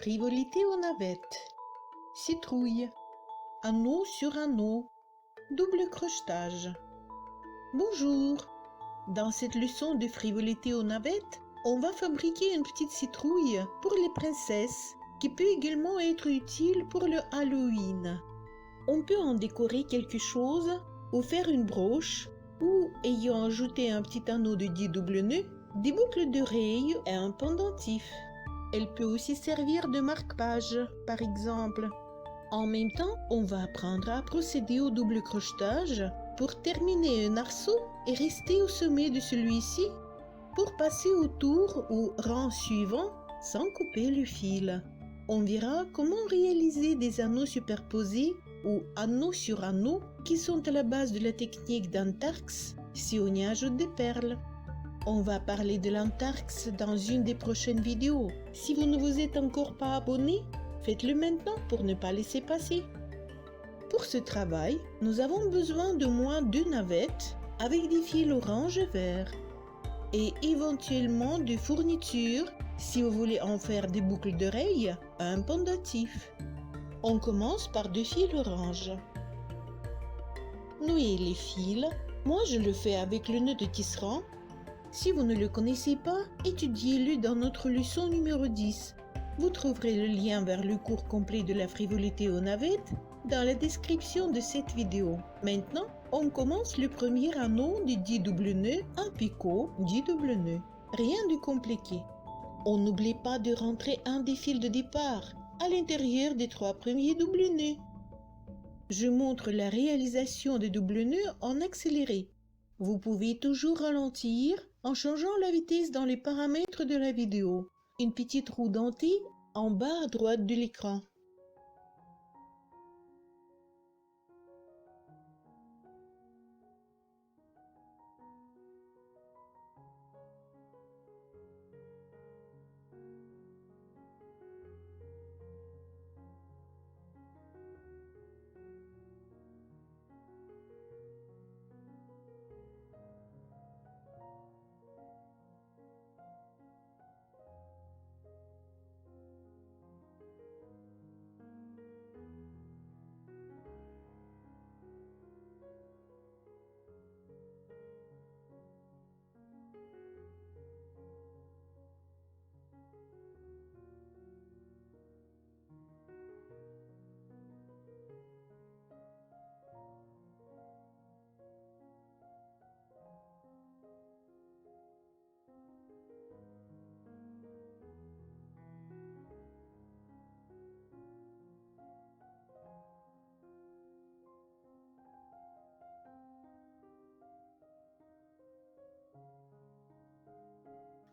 frivolité aux navettes. Citrouille. Anneau sur anneau. Double crochetage. Bonjour. Dans cette leçon de frivolité aux navettes, on va fabriquer une petite citrouille pour les princesses qui peut également être utile pour le Halloween. On peut en décorer quelque chose ou faire une broche ou, ayant ajouté un petit anneau de 10 double nœuds, des boucles d'oreilles et un pendentif. Elle peut aussi servir de marque-page, par exemple. En même temps, on va apprendre à procéder au double crochetage pour terminer un arceau et rester au sommet de celui-ci pour passer au tour ou rang suivant sans couper le fil. On verra comment réaliser des anneaux superposés ou anneaux sur anneaux qui sont à la base de la technique d'Antarx si on y ajoute des perles. On va parler de l'Antarx dans une des prochaines vidéos. Si vous ne vous êtes encore pas abonné, faites-le maintenant pour ne pas laisser passer. Pour ce travail, nous avons besoin de moins 2 navettes avec des fils orange et vert et éventuellement de fournitures si vous voulez en faire des boucles d'oreilles à un pendentif. On commence par 2 fils orange. Nouez les fils. Moi, je le fais avec le nœud de tisserand. Si vous ne le connaissez pas, étudiez-le dans notre leçon numéro 10. Vous trouverez le lien vers le cours complet de la frivolité aux navettes dans la description de cette vidéo. Maintenant, on commence le premier anneau de 10 double nœuds, un picot, 10 double nœuds. Rien de compliqué. On n'oublie pas de rentrer un des fils de départ à l'intérieur des 3 premiers double nœuds. Je montre la réalisation des double nœuds en accéléré. Vous pouvez toujours ralentir en changeant la vitesse dans les paramètres de la vidéo. Une petite roue dentée en bas à droite de l'écran.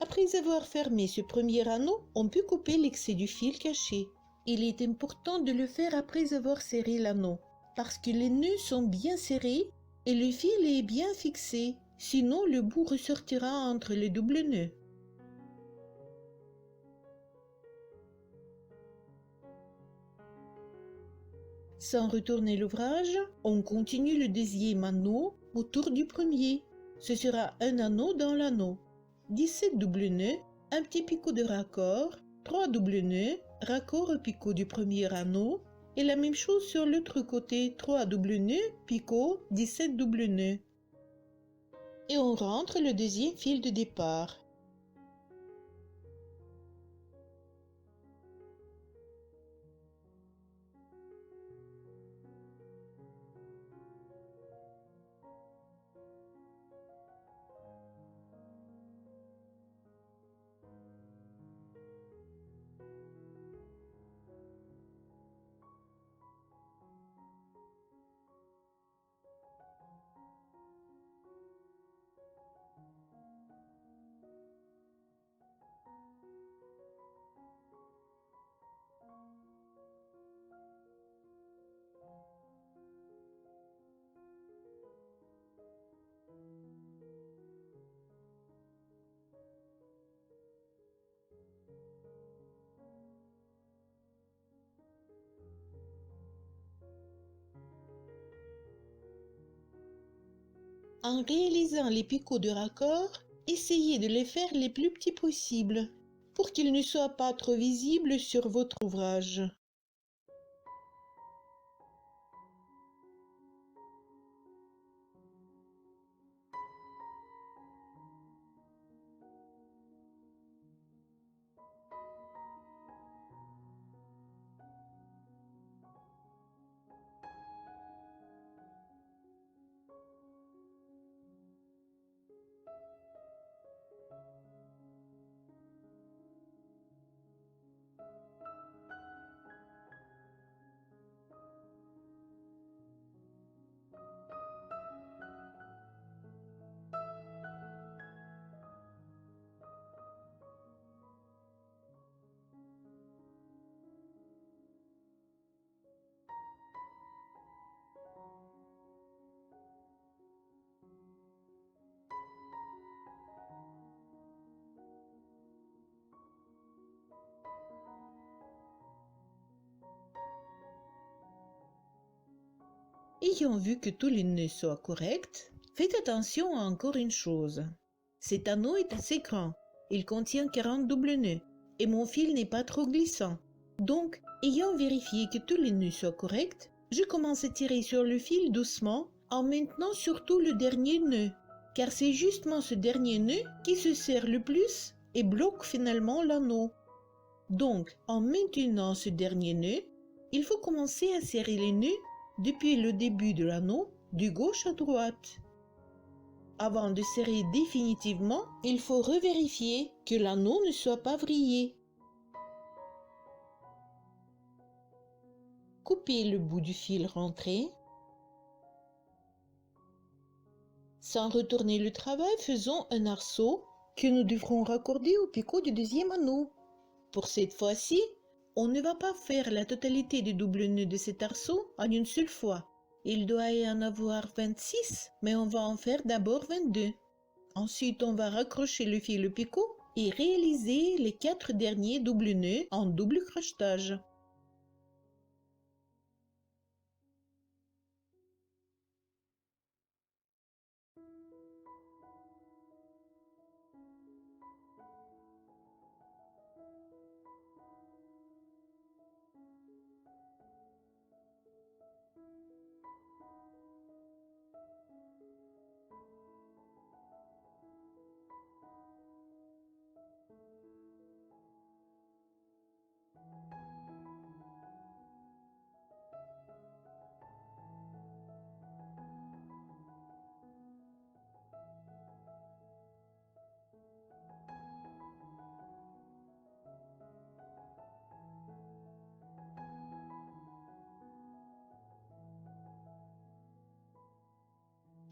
Après avoir fermé ce premier anneau, on peut couper l'excès du fil caché. Il est important de le faire après avoir serré l'anneau, parce que les nœuds sont bien serrés et le fil est bien fixé, sinon le bout ressortira entre les doubles nœuds. Sans retourner l'ouvrage, on continue le deuxième anneau autour du premier. Ce sera un anneau dans l'anneau. 17 double nœuds, un petit picot de raccord, 3 double nœuds, raccord au picot du premier anneau, et la même chose sur l'autre côté, 3 double nœuds, picot, 17 double nœuds. Et on rentre le deuxième fil de départ. En réalisant les picots de raccord, essayez de les faire les plus petits possibles. pour qu'il ne soit pas trop visible sur votre ouvrage. Ayant vu que tous les nœuds soient corrects, faites attention à encore une chose. Cet anneau est assez grand, il contient 40 doubles nœuds et mon fil n'est pas trop glissant. Donc, ayant vérifié que tous les nœuds soient corrects, je commence à tirer sur le fil doucement en maintenant surtout le dernier nœud, car c'est justement ce dernier nœud qui se serre le plus et bloque finalement l'anneau. Donc, en maintenant ce dernier nœud, il faut commencer à serrer les nœuds depuis le début de l'anneau, de gauche à droite. Avant de serrer définitivement, il faut revérifier que l'anneau ne soit pas vrillé. Coupez le bout du fil rentré. Sans retourner le travail, faisons un arceau que nous devrons raccorder au picot du deuxième anneau. Pour cette fois-ci, on ne va pas faire la totalité des doubles nœuds de cet arceau en une seule fois. Il doit y en avoir 26, mais on va en faire d'abord 22. Ensuite, on va raccrocher le fil au picot et réaliser les 4 derniers doubles nœuds en double crochetage.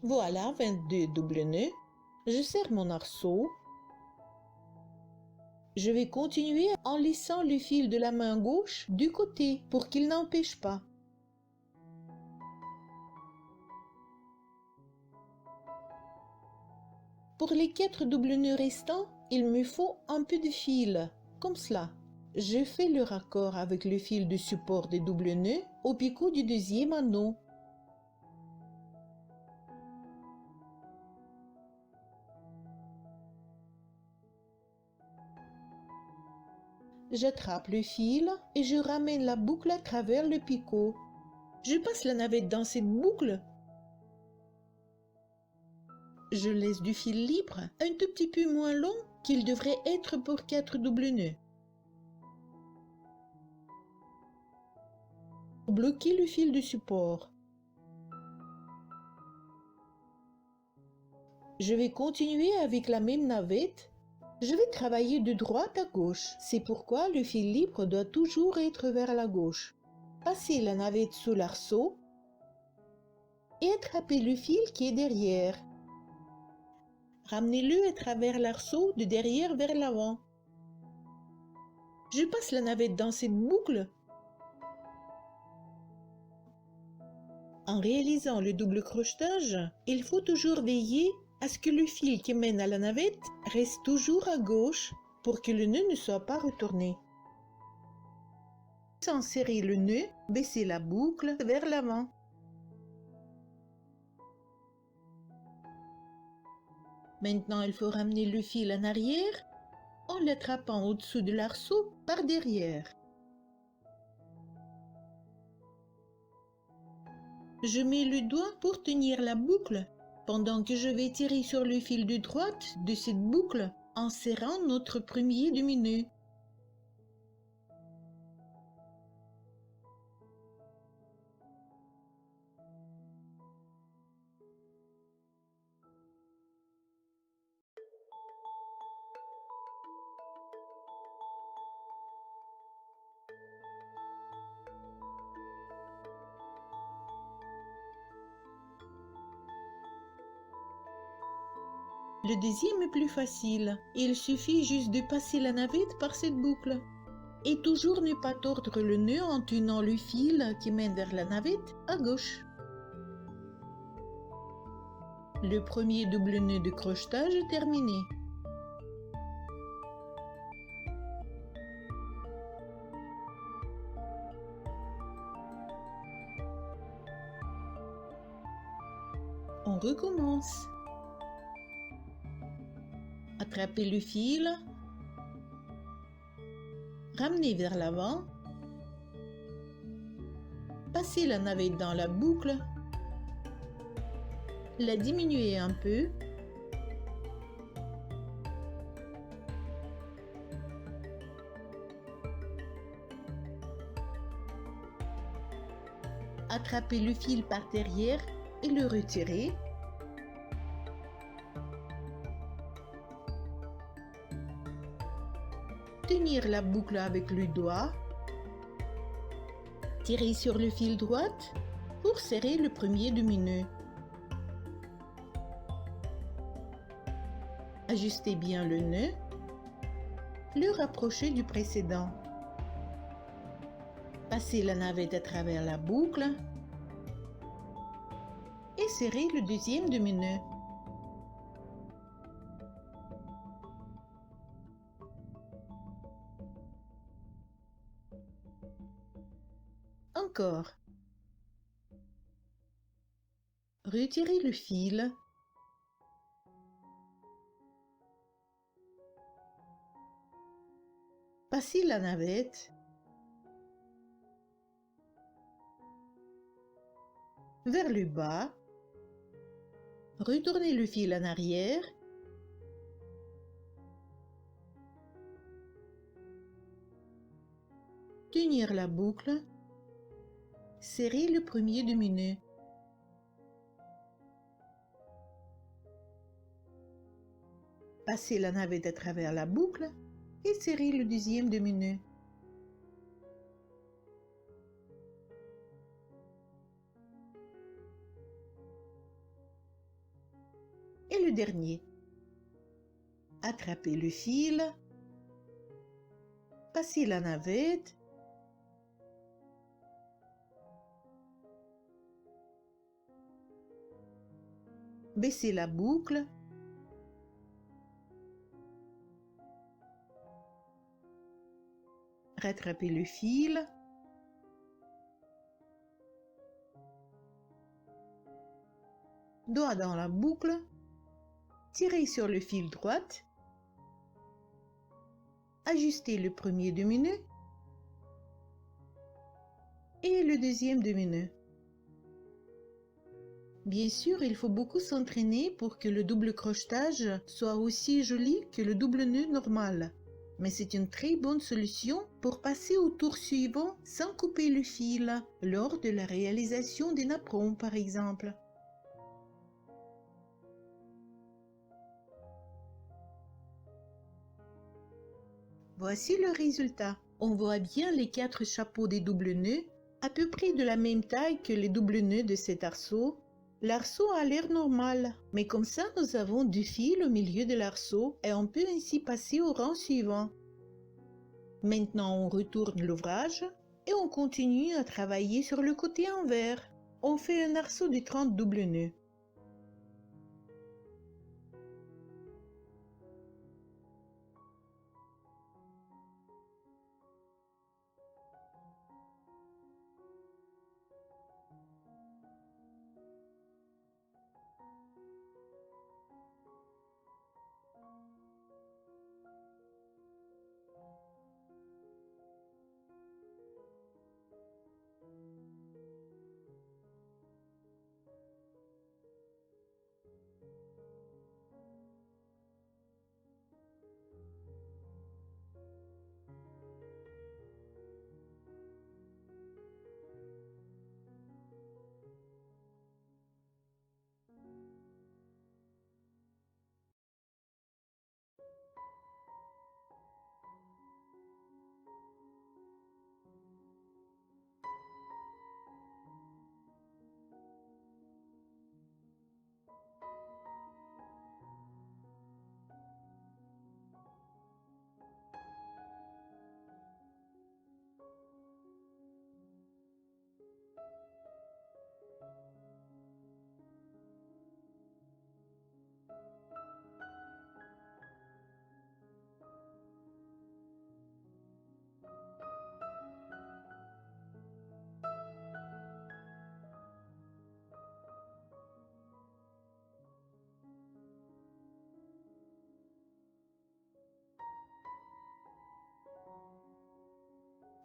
Voilà 22 doubles nœuds. Je serre mon arceau. Je vais continuer en laissant le fil de la main gauche du côté pour qu'il n'empêche pas. Pour les 4 doubles nœuds restants, il me faut un peu de fil, comme cela. Je fais le raccord avec le fil de support des doubles nœuds au picot du deuxième anneau. J'attrape le fil et je ramène la boucle à travers le picot. Je passe la navette dans cette boucle. Je laisse du fil libre, un tout petit peu moins long qu'il devrait être pour 4 doubles nœuds. Bloquez le fil de support. Je vais continuer avec la même navette. Je vais travailler de droite à gauche. C'est pourquoi le fil libre doit toujours être vers la gauche. Passez la navette sous l'arceau et attrapez le fil qui est derrière. Ramenez-le à travers l'arceau de derrière vers l'avant. Je passe la navette dans cette boucle. En réalisant le double crochetage, il faut toujours veiller à ce que le fil qui mène à la navette reste toujours à gauche pour que le nœud ne soit pas retourné. Sans serrer le nœud, baissez la boucle vers l'avant. Maintenant, il faut ramener le fil en arrière. en l'attrapant au-dessous de l'arceau par derrière. Je mets le doigt pour tenir la boucle pendant que je vais tirer sur le fil de droite de cette boucle en serrant notre premier lumineux. Le deuxième est plus facile. Il suffit juste de passer la navette par cette boucle. Et toujours ne pas tordre le nœud en tenant le fil qui mène vers la navette à gauche. Le premier double nœud de crochetage est terminé. On recommence. Attrapez le fil, ramenez vers l'avant, passez la navette dans la boucle, la diminuez un peu, attrapez le fil par derrière et le retirez. Tenir la boucle avec le doigt. Tirez sur le fil droit pour serrer le premier demi-nœud. Ajustez bien le nœud. Le rapprochez du précédent. Passez la navette à travers la boucle et serrez le deuxième demi-nœud. Encore. Retirez le fil. Passez la navette. Vers le bas. Retournez le fil en arrière. Tenir la boucle. Serrez le premier demi-nœud. Passez la navette à travers la boucle et serrez le deuxième demi-nœud. Et le dernier. Attrapez le fil. Passez la navette. Baissez la boucle. Rattrapez le fil. Doigt dans la boucle. Tirez sur le fil droit. Ajustez le premier demi-nœud et le deuxième demi-nœud. Bien sûr, il faut beaucoup s'entraîner pour que le double crochetage soit aussi joli que le double nœud normal. Mais c'est une très bonne solution pour passer au tour suivant sans couper le fil, lors de la réalisation des napperons par exemple. Voici le résultat. On voit bien les 4 chapeaux des doubles nœuds, à peu près de la même taille que les doubles nœuds de cet arceau. L'arceau a l'air normal, mais comme ça nous avons du fil au milieu de l'arceau et on peut ainsi passer au rang suivant. Maintenant on retourne l'ouvrage et on continue à travailler sur le côté envers. On fait un arceau de 30 doubles nœuds.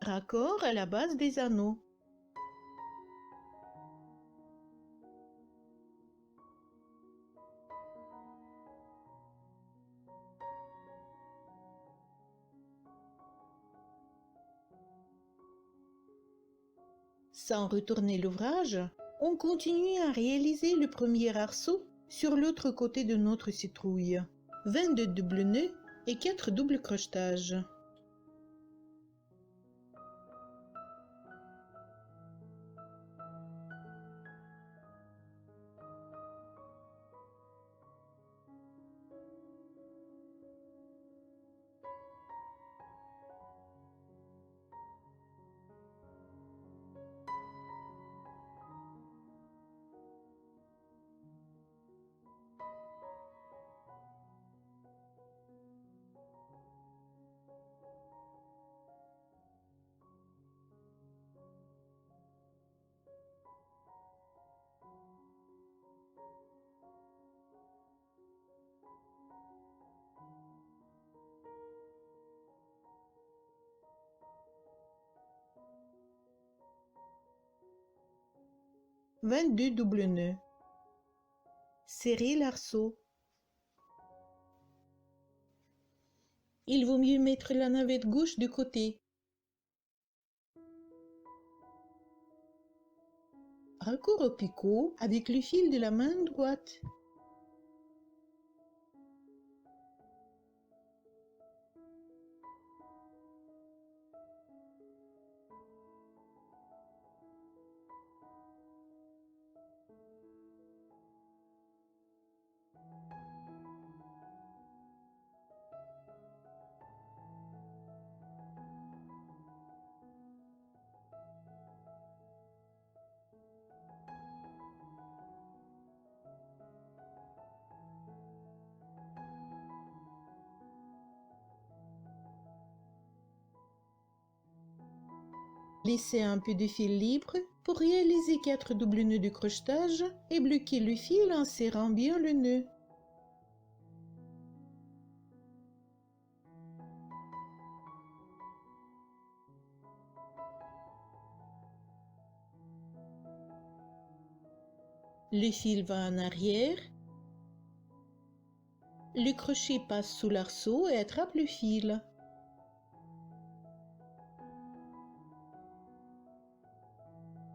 raccord à la base des anneaux. Sans retourner l'ouvrage, on continue à réaliser le premier arceau sur l'autre côté de notre citrouille. 22 doubles nœuds et 4 doubles crochetages. « 22 doubles nœuds. Serrez l'arceau. Il vaut mieux mettre la navette gauche de côté. Raccord au picot avec le fil de la main droite. Laissez un peu de fil libre pour réaliser 4 doubles nœuds de crochetage et bloquer le fil en serrant bien le nœud. Le fil va en arrière. Le crochet passe sous l'arceau et attrape le fil.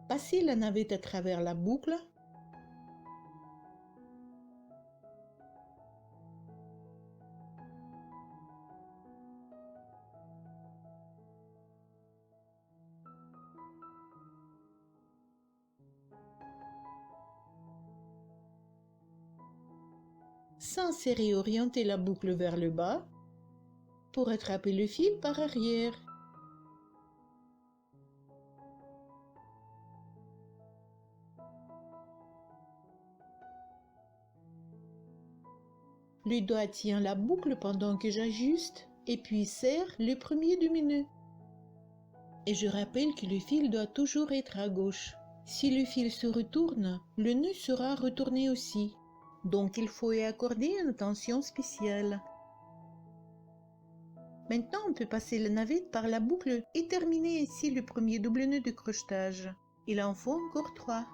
Passez la navette à travers la boucle. Sans serrer, orientez la boucle vers le bas pour attraper le fil par arrière. Le doigt tient la boucle pendant que j'ajuste et puis serre le premier demi-nœud. Et je rappelle que le fil doit toujours être à gauche. Si le fil se retourne, le nœud sera retourné aussi. Donc il faut y accorder une attention spéciale. Maintenant, on peut passer la navette par la boucle et terminer ici le premier double nœud de crochetage. Il en faut encore 3.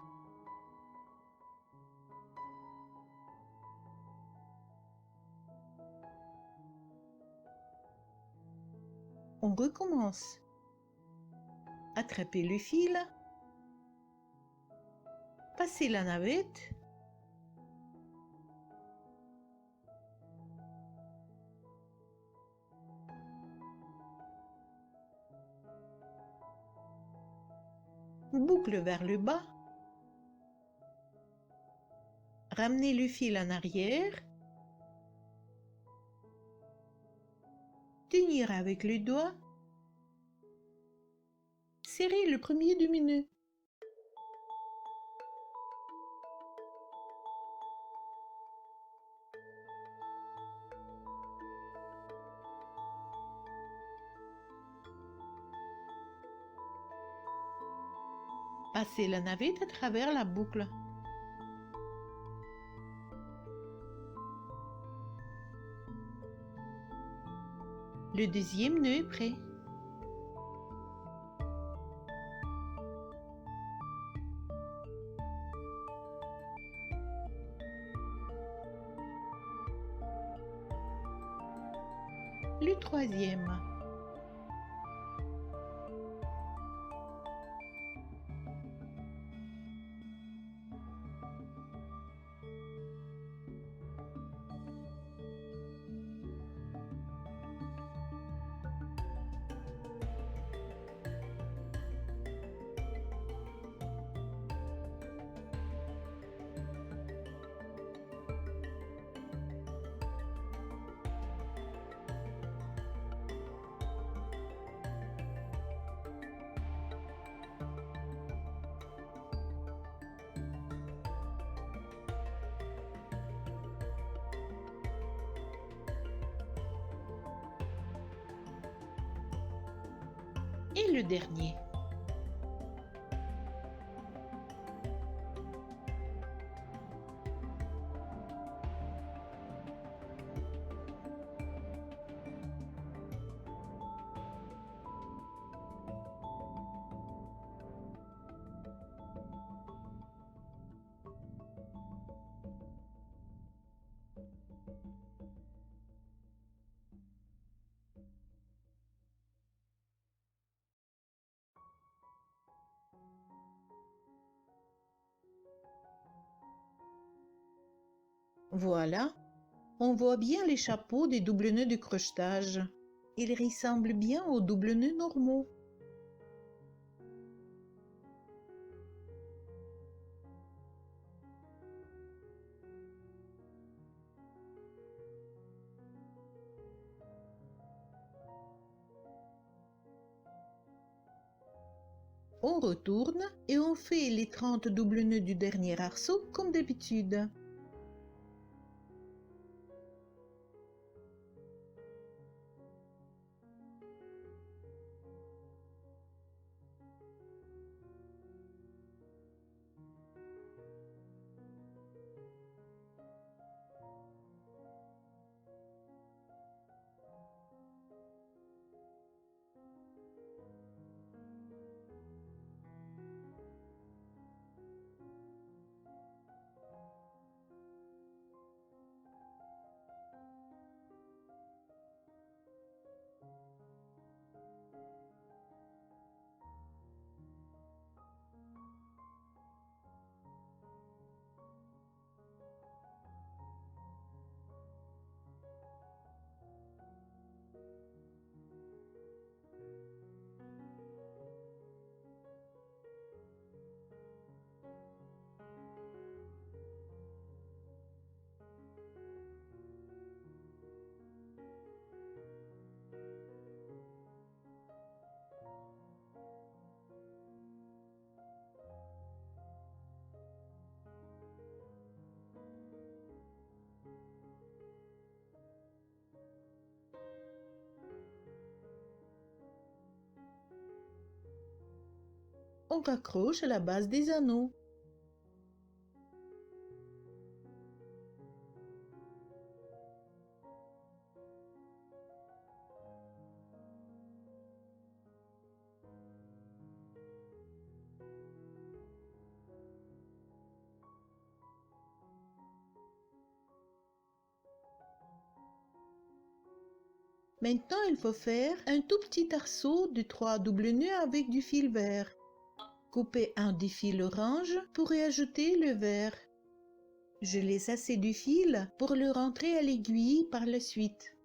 On recommence. Attrapez le fil. Passez la navette. Boucle vers le bas. Ramenez le fil en arrière. Tenir avec le doigt. Serrez le premier demi-nœud. Passez la navette à travers la boucle. Le deuxième nœud est prêt. Le troisième. Et le dernier. Voilà, on voit bien les chapeaux des double nœuds de crochetage. Ils ressemblent bien aux double nœuds normaux. On retourne et on fait les 30 double nœuds du dernier arceau comme d'habitude. On raccroche à la base des anneaux. Maintenant, il faut faire un tout petit arceau de 3 double nœuds avec du fil vert. Coupez un des fils orange pour y ajouter le vert. Je laisse assez du fil pour le rentrer à l'aiguille par la suite.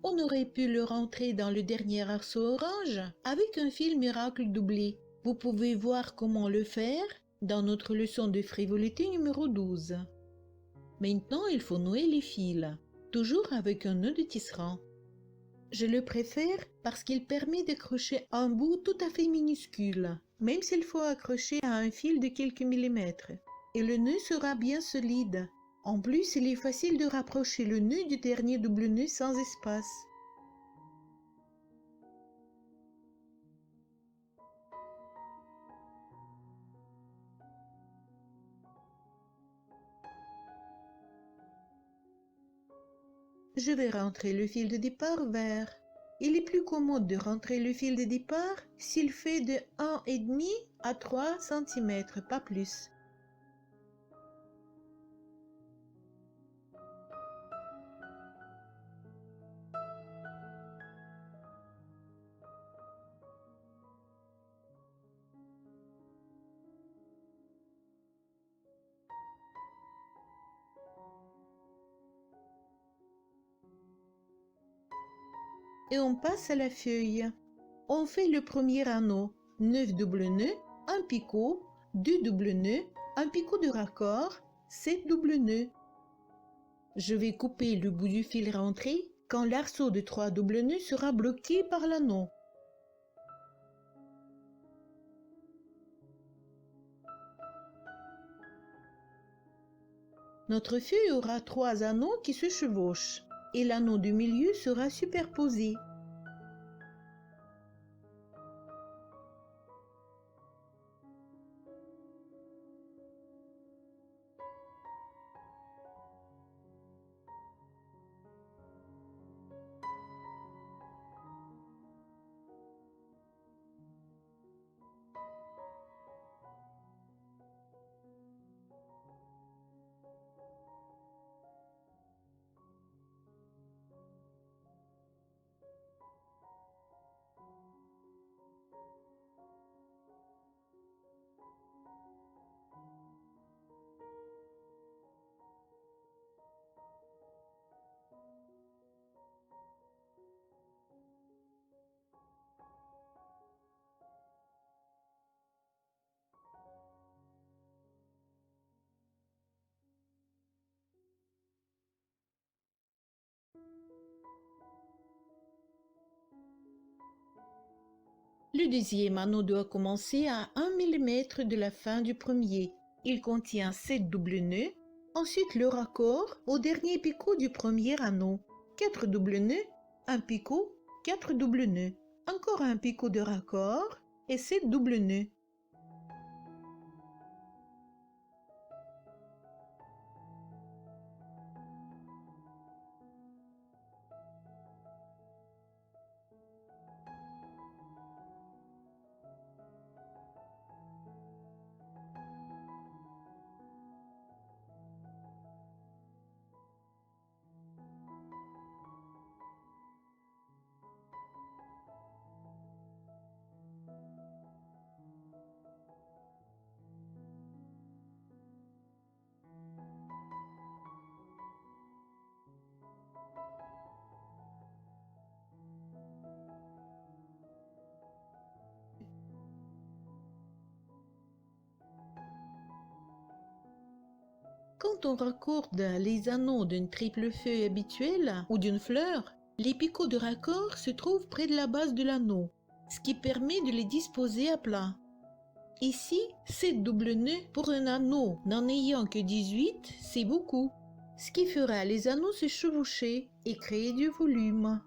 On aurait pu le rentrer dans le dernier arceau orange avec un fil miracle doublé. Vous pouvez voir comment le faire dans notre leçon de frivolité numéro 12. Maintenant, il faut nouer les fils, toujours avec un nœud de tisserand. Je le préfère parce qu'il permet d'accrocher un bout tout à fait minuscule, même s'il faut accrocher à un fil de quelques millimètres. Et le nœud sera bien solide. En plus, il est facile de rapprocher le nœud du dernier double nœud sans espace. Je vais rentrer le fil de départ vert. Il est plus commode de rentrer le fil de départ s'il fait de 1,5 à 3 cm, pas plus. et on passe à la feuille. On fait le premier anneau, 9 doubles nœuds, un picot, 2 doubles nœuds, un picot de raccord, 7 doubles nœuds. Je vais couper le bout du fil rentré quand l'arceau de 3 doubles nœuds sera bloqué par l'anneau. Notre feuille aura 3 anneaux qui se chevauchent et l'anneau du milieu sera superposé. Le deuxième anneau doit commencer à 1 mm de la fin du premier. Il contient 7 doubles nœuds. Ensuite le raccord au dernier picot du premier anneau. 4 doubles nœuds, un picot, 4 doubles nœuds. Encore un picot de raccord et 7 doubles nœuds. Quand on raccorde les anneaux d'une triple feuille habituelle ou d'une fleur, les picots de raccord se trouvent près de la base de l'anneau, ce qui permet de les disposer à plat. Ici, 7 doubles nœuds pour un anneau n'en ayant que 18, c'est beaucoup, ce qui fera les anneaux se chevaucher et créer du volume.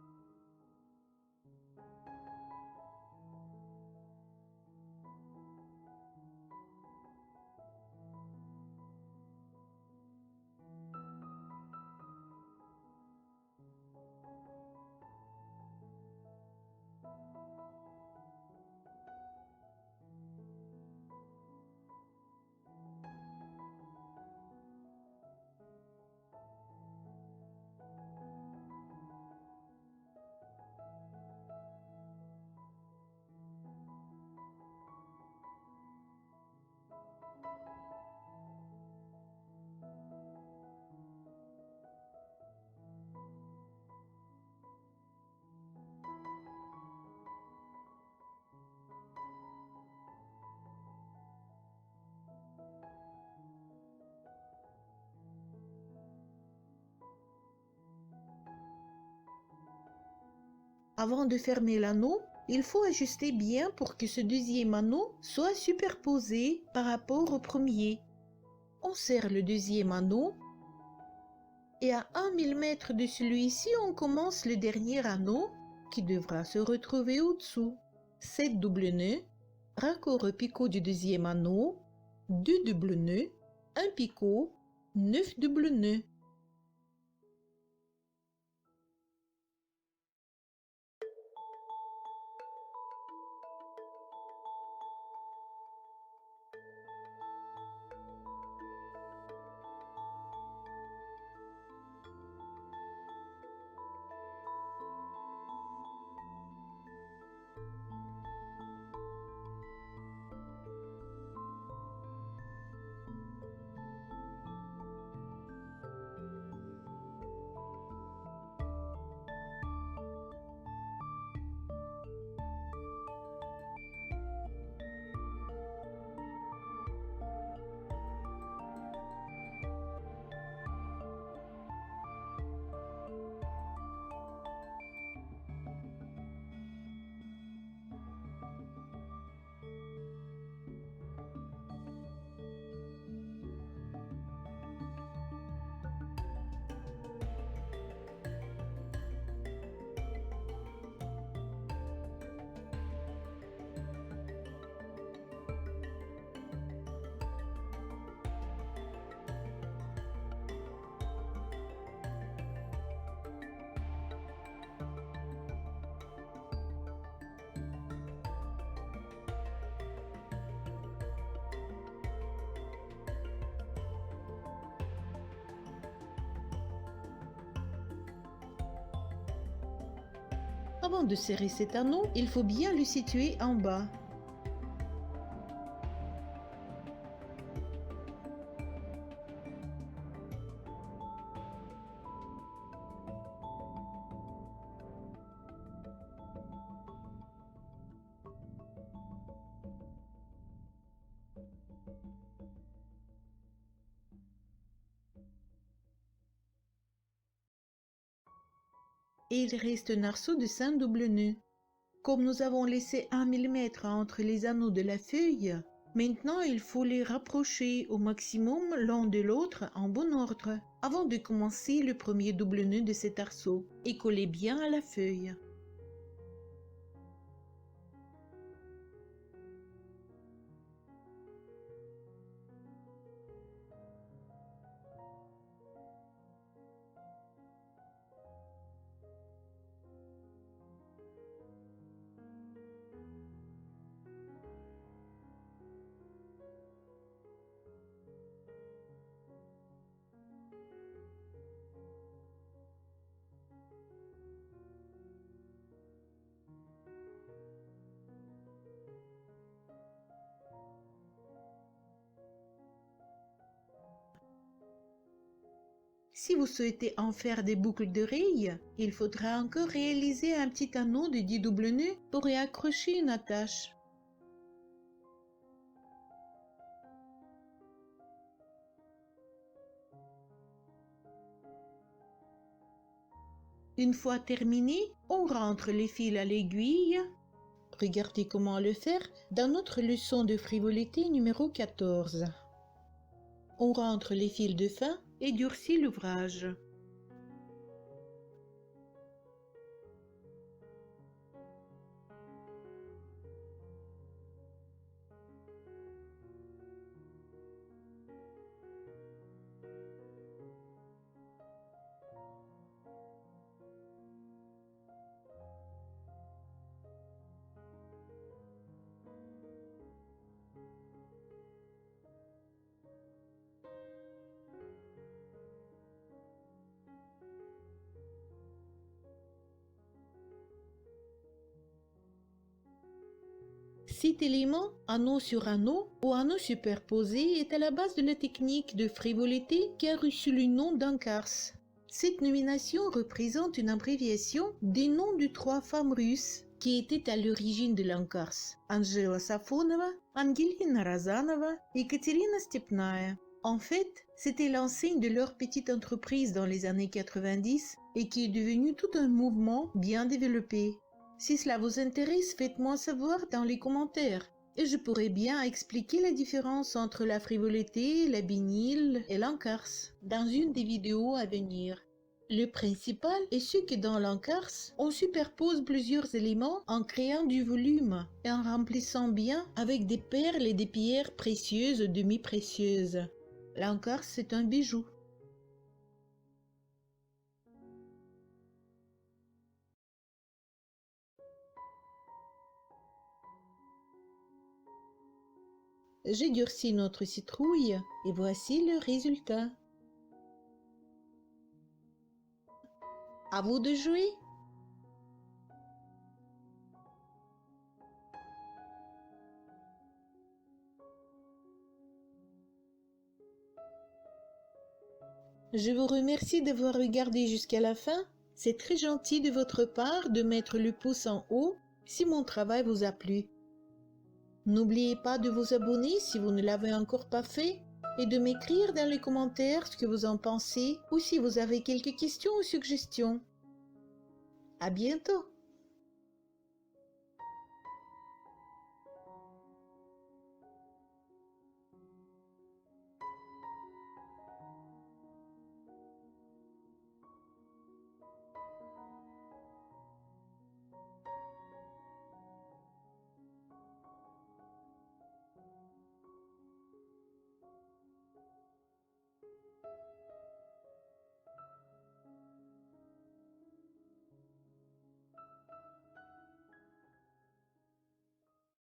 Avant de fermer l'anneau, il faut ajuster bien pour que ce deuxième anneau soit superposé par rapport au premier. On serre le deuxième anneau et à 1 mm de celui-ci, on commence le dernier anneau qui devra se retrouver au-dessous. 7 doubles nœuds, raccord au picot du deuxième anneau, 2 doubles nœuds, un picot, 9 doubles nœuds. Avant de serrer cet anneau, il faut bien le situer en bas. Et il reste un arceau de 5 double nœuds. Comme nous avons laissé 1 mm entre les anneaux de la feuille, maintenant il faut les rapprocher au maximum l'un de l'autre en bon ordre, avant de commencer le premier double nœud de cet arceau, et coller bien à la feuille. Si vous souhaitez en faire des boucles d'oreilles, il faudra encore réaliser un petit anneau de 10 double nœuds pour y accrocher une attache. Une fois terminé, on rentre les fils à l'aiguille. Regardez comment le faire dans notre leçon de frivolité numéro 14. On rentre les fils de fin et durcit l'ouvrage. Cet élément, anneau sur anneau ou anneau superposé, est à la base de la technique de frivolité qui a reçu le nom d'Anqars. Cette nomination représente une abréviation des noms de 3 femmes russes qui étaient à l'origine de l'Anqars: Angela Safonova, Angelina Razanova et Katerina Stepnaya. En fait, c'était l'enseigne de leur petite entreprise dans les années 90 et qui est devenue tout un mouvement bien développé. Si cela vous intéresse, faites-moi savoir dans les commentaires et je pourrai bien expliquer la différence entre la frivolité, la binyle et l'Anqars dans une des vidéos à venir. Le principal est ce que dans l'Anqars, on superpose plusieurs éléments en créant du volume et en remplissant bien avec des perles et des pierres précieuses ou demi-précieuses. L'Anqars, c'est un bijou. J'ai durci notre citrouille et voici le résultat. À vous de jouer! Je vous remercie d'avoir regardé jusqu'à la fin. C'est très gentil de votre part de mettre le pouce en haut si mon travail vous a plu. N'oubliez pas de vous abonner si vous ne l'avez encore pas fait et de m'écrire dans les commentaires ce que vous en pensez ou si vous avez quelques questions ou suggestions. À bientôt!